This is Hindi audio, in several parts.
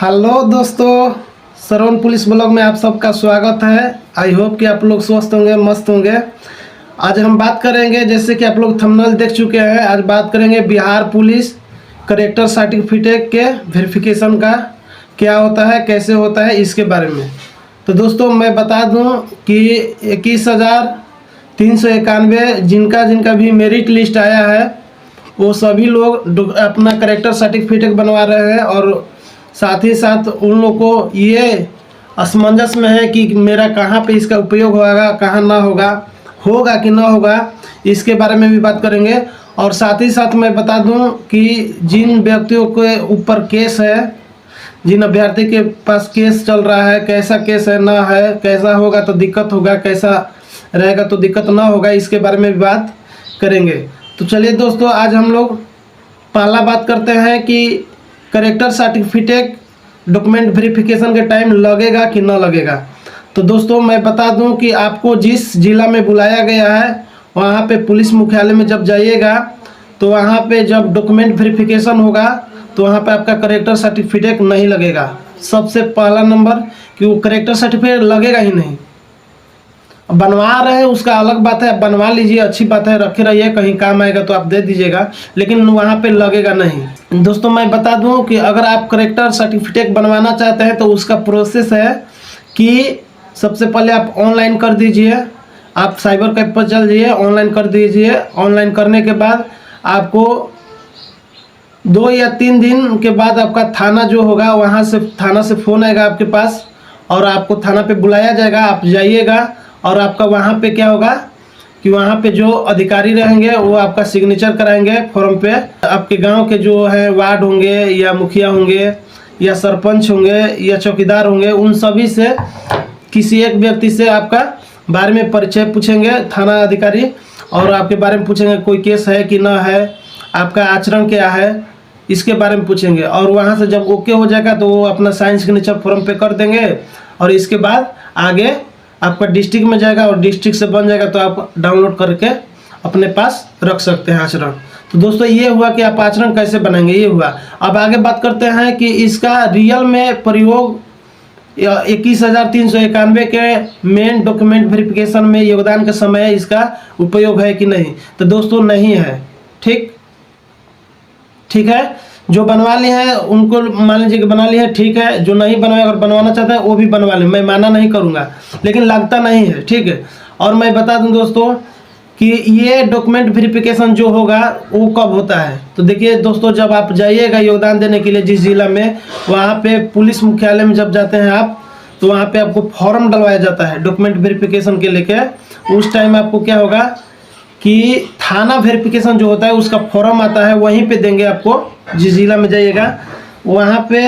हेलो दोस्तों, सरवन पुलिस ब्लॉग में आप सबका स्वागत है। आई होप कि आप लोग स्वस्थ होंगे, मस्त होंगे। आज हम बात करेंगे, जैसे कि आप लोग थंबनेल देख चुके हैं, आज बात करेंगे बिहार पुलिस करेक्टर सर्टिफिकेट के वेरिफिकेशन का क्या होता है, कैसे होता है, इसके बारे में। तो दोस्तों मैं बता दूं कि 21,391 जिनका जिनका भी मेरिट लिस्ट आया है वो सभी लोग अपना करेक्टर सर्टिफिकेट बनवा रहे हैं, और साथ ही साथ उन लोग को ये असमंजस में है कि मेरा कहाँ पे इसका उपयोग होगा, कहाँ ना होगा कि ना होगा, इसके बारे में भी बात करेंगे। और साथ ही साथ मैं बता दूं कि जिन व्यक्तियों के ऊपर केस है, जिन अभ्यर्थी के पास केस चल रहा है, कैसा केस है ना है, कैसा होगा तो दिक्कत होगा, कैसा रहेगा तो दिक्कत ना होगा, इसके बारे में भी बात करेंगे। तो चलिए दोस्तों, आज हम लोग पहला बात करते हैं कि करेक्टर सर्टिफिकेट डॉक्यूमेंट वेरिफिकेशन के टाइम लगेगा कि ना लगेगा। तो दोस्तों मैं बता दूं कि आपको जिस जिला में बुलाया गया है वहाँ पे पुलिस मुख्यालय में जब जाइएगा तो वहाँ पे जब डॉक्यूमेंट वेरिफिकेशन होगा तो वहाँ पे आपका करेक्टर सर्टिफिकेट नहीं लगेगा। सबसे पहला नंबर कि वो करेक्टर सर्टिफिकेट लगेगा ही नहीं। बनवा रहे हैं उसका अलग बात है, बनवा लीजिए, अच्छी बात है, रखे रहिए, कहीं काम आएगा तो आप दे दीजिएगा, लेकिन वहाँ पे लगेगा नहीं। दोस्तों मैं बता दूं कि अगर आप करेक्टर सर्टिफिकेट बनवाना चाहते हैं तो उसका प्रोसेस है कि सबसे पहले आप ऑनलाइन कर दीजिए, आप साइबर कैफ पर चल जाइए, ऑनलाइन कर दीजिए। ऑनलाइन करने के बाद आपको 2 या 3 दिन के बाद आपका थाना जो होगा वहाँ से थाना से फ़ोन आएगा आपके पास और आपको थाना पे बुलाया जाएगा। आप जाइएगा और आपका वहाँ पे क्या होगा कि वहाँ पे जो अधिकारी रहेंगे वो आपका सिग्नेचर कराएंगे फॉर्म पे। आपके गांव के जो है वार्ड होंगे या मुखिया होंगे या सरपंच होंगे या चौकीदार होंगे, उन सभी से किसी एक व्यक्ति से आपका बारे में परिचय पूछेंगे थाना अधिकारी, और आपके बारे में पूछेंगे कोई केस है कि ना है, आपका आचरण क्या है, इसके बारे में पूछेंगे। और वहाँ से जब ओके हो जाएगा तो वो अपना साइन सिग्नेचर फॉर्म पे कर देंगे, और इसके बाद आगे आपका डिस्ट्रिक्ट में जाएगा और डिस्ट्रिक्ट से बन जाएगा तो आप डाउनलोड करके अपने पास रख सकते हैं आचरण। तो दोस्तों ये हुआ कि आप आचरण कैसे बनाएंगे, ये हुआ। अब आगे बात करते हैं कि इसका रियल में प्रयोग 21,391 के मेन डॉक्यूमेंट वेरिफिकेशन में योगदान के समय इसका उपयोग है कि नहीं। तो दोस्तों नहीं है। ठीक है, जो बनवा लिए हैं उनको मान लीजिए कि बना लिए हैं, ठीक है। जो नहीं बनवाए, अगर बनवाना चाहते हैं वो भी बनवा लें, मैं माना नहीं करूँगा, लेकिन लगता नहीं है, ठीक है। और मैं बता दूं दोस्तों कि ये डॉक्यूमेंट वेरिफिकेशन जो होगा वो कब होता है। तो देखिए दोस्तों, जब आप जाइएगा योगदान देने के लिए जिस जिला में, वहाँ पे पुलिस मुख्यालय में जब जाते हैं आप, तो वहाँ पे आपको फॉर्म डलवाया जाता है डॉक्यूमेंट वेरिफिकेशन के लेके। उस टाइम आपको क्या होगा कि थाना वेरिफिकेशन जो होता है उसका फॉर्म आता है, वहीं पे देंगे आपको। जिस जिला में जाइएगा वहाँ पे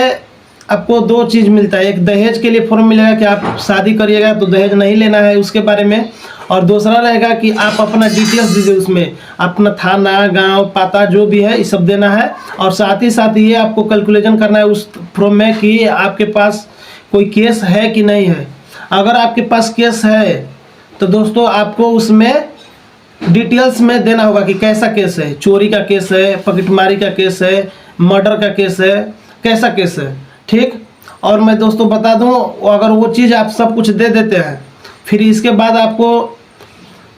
आपको 2 चीज़ मिलता है। एक दहेज के लिए फॉर्म मिलेगा कि आप शादी करिएगा तो दहेज नहीं लेना है उसके बारे में, और दूसरा रहेगा कि आप अपना डिटेल्स दीजिए, उसमें अपना थाना, गांव, पता जो भी है ये सब देना है। और साथ ही साथ ये आपको कैलकुलेशन करना है उस फॉर्म में कि आपके पास कोई केस है कि नहीं है। अगर आपके पास केस है तो दोस्तों आपको उसमें डिटेल्स में देना होगा कि कैसा केस है, चोरी का केस है, पॉकेटमारी का केस है, मर्डर का केस है, कैसा केस है, ठीक। और मैं दोस्तों बता दूं, अगर वो चीज़ आप सब कुछ दे देते हैं, फिर इसके बाद आपको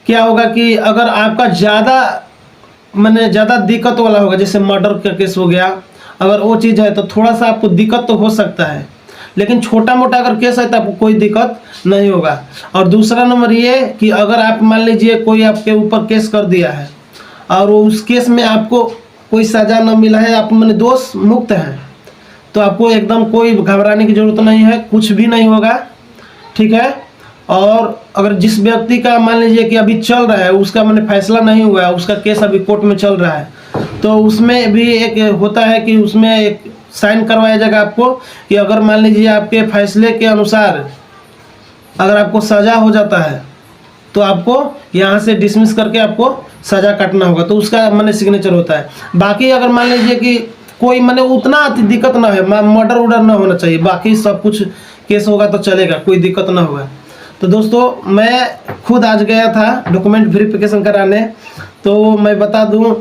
क्या होगा कि अगर आपका ज़्यादा दिक्कत वाला होगा, जैसे मर्डर का केस हो गया, अगर वो चीज़ है तो थोड़ा सा आपको दिक्कत तो हो सकता है, लेकिन छोटा मोटा अगर केस है तो आपको कोई दिक्कत नहीं होगा। और दूसरा नंबर ये कि अगर आप मान लीजिए कोई आपके ऊपर केस कर दिया है और उस केस में आपको कोई सज़ा न मिला है, आप मैंने दोष मुक्त हैं, तो आपको एकदम कोई घबराने की ज़रूरत नहीं है, कुछ भी नहीं होगा, ठीक है। और अगर जिस व्यक्ति का मान लीजिए कि अभी चल रहा है, उसका मैंने फैसला नहीं हुआ है, उसका केस अभी कोर्ट में चल रहा है, तो उसमें भी एक होता है कि उसमें एक साइन करवाया जाएगा आपको कि अगर मान लीजिए आपके फैसले के अनुसार अगर आपको सज़ा हो जाता है तो आपको यहाँ से डिसमिस करके आपको सज़ा काटना होगा, तो उसका मैंने सिग्नेचर होता है। बाकी अगर मान लीजिए कि कोई मैंने उतना दिक्कत ना है, मर्डर वर्डर ना होना चाहिए, बाकी सब कुछ केस होगा तो चलेगा, कोई दिक्कत ना होगा। तो दोस्तों मैं खुद आज गया था डॉक्यूमेंट वेरिफिकेशन कराने, तो मैं बता दूं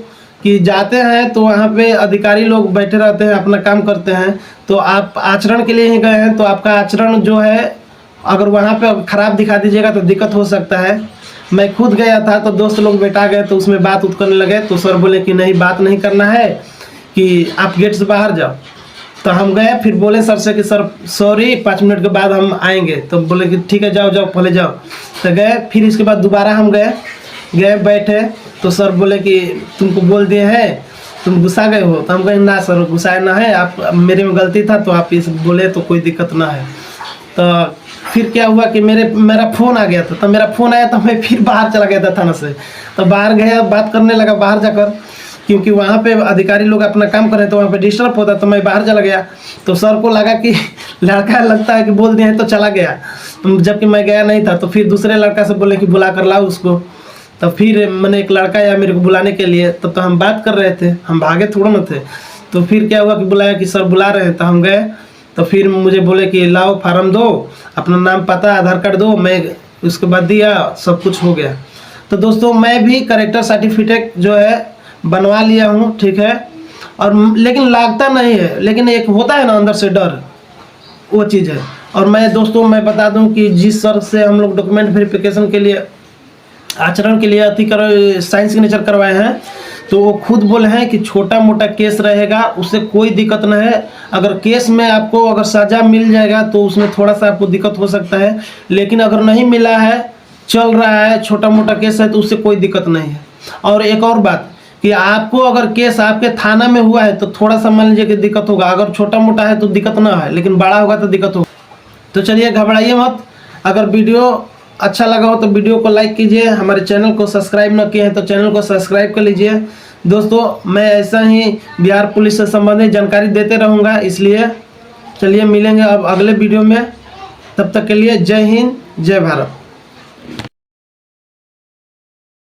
कि जाते हैं तो वहाँ पे अधिकारी लोग बैठे रहते हैं, अपना काम करते हैं। तो आप आचरण के लिए ही गए हैं, तो आपका आचरण जो है अगर वहाँ पे ख़राब दिखा दीजिएगा तो दिक्कत हो सकता है। मैं खुद गया था तो दोस्त लोग बैठा गए तो उसमें बात उत करने लगे, तो सर बोले कि नहीं, बात नहीं करना है, कि आप गेट से बाहर जाओ। तो हम गए, फिर बोले सर से कि सर सॉरी, 5 मिनट के बाद हम आएंगे। तो बोले कि ठीक है, जाओ जाओ पहले जाओ। तो गए, फिर इसके बाद दोबारा हम गए बैठे, तो सर बोले कि तुमको बोल दिए हैं, तुम गुस्सा गए हो। तो हम कहे ना सर, गुस्साए ना है, आप मेरे में गलती था तो आप इस बोले तो कोई दिक्कत ना है। तो फिर क्या हुआ कि मेरा फ़ोन आ गया था। तो मेरा फ़ोन आया तो मैं फिर बाहर चला गया था थाना से। तो बाहर गया, बात करने लगा बाहर जाकर, क्योंकि वहाँ पे अधिकारी लोग अपना काम कर रहे थे, तो वहाँ पे डिस्टर्ब होता। तो मैं बाहर चला गया, तो सर को लगा कि लड़का लगता है कि बोल दिए हैं, तो चला गया, जबकि मैं गया नहीं था। तो फिर दूसरे लड़का से बोले कि बुला कर लाओ उसको। तो फिर मैंने एक लड़का आया मेरे को बुलाने के लिए, तब तो हम बात कर रहे थे, हम भागे थोड़ा ना थे। तो फिर क्या हुआ कि बुलाया कि सर बुला रहे हैं। तो हम गए, तो फिर मुझे बोले कि लाओ फार्म दो, अपना नाम पता आधार कार्ड दो। मैं उसके बाद दिया, सब कुछ हो गया। तो दोस्तों मैं भी करेक्टर सर्टिफिकेट जो है बनवा लिया हूँ, ठीक है। और लेकिन लागता नहीं है, लेकिन एक होता है ना अंदर से डर, वो चीज़ है। और मैं दोस्तों मैं बता दूं कि जिस सर से हम लोग डॉक्यूमेंट वेरिफिकेशन के लिए, आचरण के लिए साइन सिग्नेचर करवाए हैं, तो वो खुद बोले हैं कि छोटा मोटा केस रहेगा, उससे कोई दिक्कत नहीं है। अगर केस में आपको अगर सज़ा मिल जाएगा तो उसमें थोड़ा सा आपको दिक्कत हो सकता है, लेकिन अगर नहीं मिला है, चल रहा है, छोटा मोटा केस है, तो उससे कोई दिक्कत नहीं है। और एक और बात कि आपको अगर केस आपके थाना में हुआ है तो थोड़ा सा मान लीजिए कि दिक्कत होगा, अगर छोटा मोटा है तो दिक्कत ना है, लेकिन बड़ा होगा तो दिक्कत होगा। तो चलिए घबराइए मत। अगर वीडियो अच्छा लगा हो तो वीडियो को लाइक कीजिए, हमारे चैनल को सब्सक्राइब न किए हैं तो चैनल को सब्सक्राइब कर लीजिए। दोस्तों मैं ऐसा ही बिहार पुलिस से संबंधित जानकारी देते रहूँगा, इसलिए चलिए मिलेंगे अब अगले वीडियो में। तब तक के लिए जय हिंद, जय भारत।